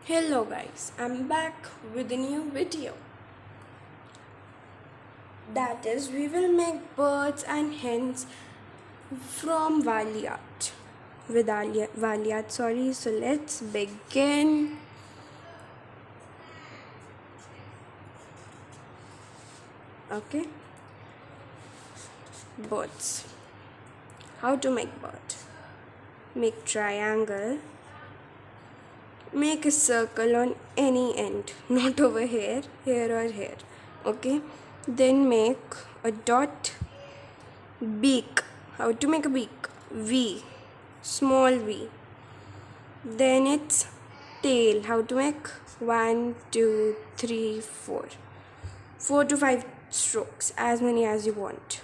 Hello guys, I'm back with a new video. That is, we will make birds and hens from Valiat. With Valiat, sorry. So let's begin. Okay, birds. How to make bird? Make triangle. Make a circle on any end, not over here or here. Okay, then make a dot. Beak. How to make a beak? V. Small v. Then it's tail. How to make? 1, 2, 3, 4. 4 to 5 strokes, as many as you want.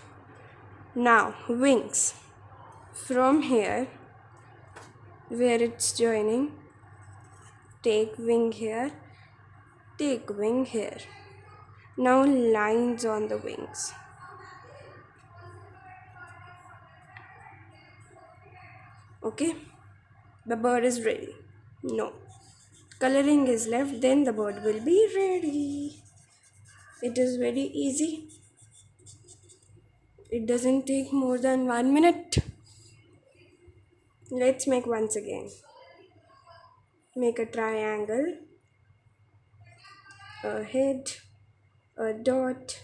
Now, wings. From here, where it's joining, take wing here, take wing here. Now, lines on the wings. Okay, the bird is ready. No, coloring is left, then the bird will be ready. It is very easy. It doesn't take more than 1 minute. Let's make once again. Make a triangle, a head, a dot,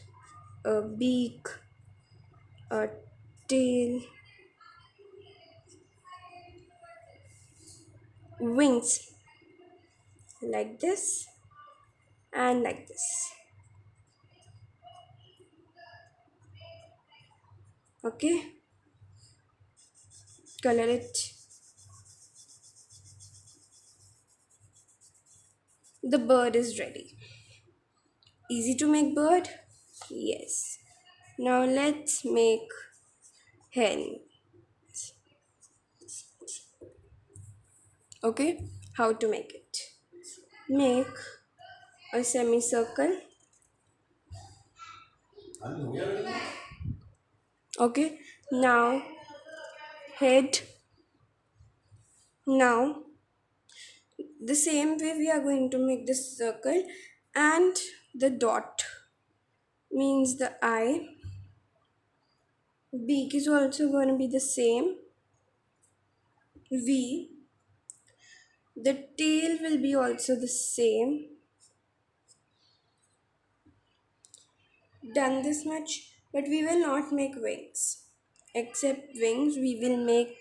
a beak, a tail, wings, like this and like this. Okay, color it. The bird is ready. Easy to make bird? Yes. Now let's make hen. Okay, how to make it? Make a semicircle. Okay, now head. Now the same way we are going to make this circle, and the dot means the eye. Beak is also going to be the same. V. The tail will be also the same. Done this much, but we will not make wings. Except wings, we will make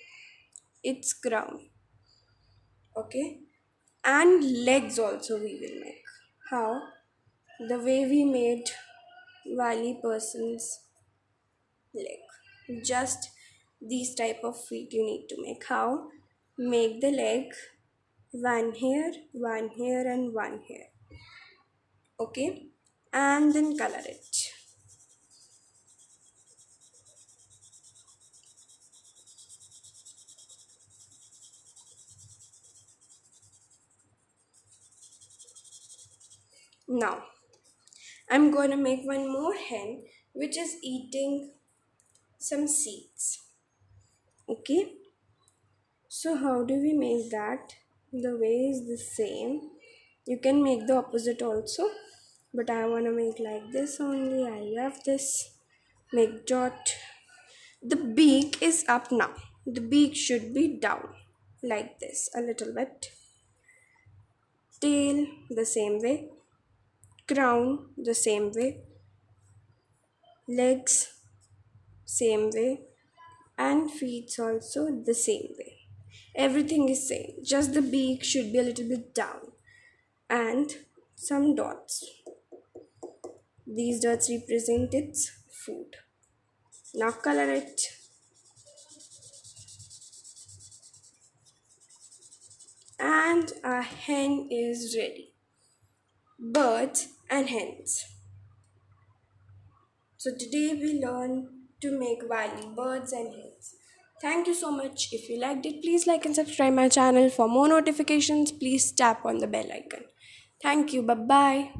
its crown. Okay, and legs also we will make. How? The way we made Wali person's leg. Just these type of feet you need to make. How? Make the leg one here, and one here. Okay, and then color it. Now I'm gonna make one more hen which is eating some seeds. Okay, so how do we make that? The way is the same. You can make the opposite also, but I want to make like this only. I love this. Make dot. The beak is up now. The beak should be down like this a little bit. Tail the same way. Crown the same way. Legs same way, and feet also the same way. Everything is same, just the beak should be a little bit down, and some dots. These dots represent its food. Now color it. And our hen is ready. Birds and hens. So today we learn to make Wali birds and hens. Thank you so much. If you liked it, please like and subscribe my channel. For more notifications, please tap on the bell icon. Thank you. Bye bye.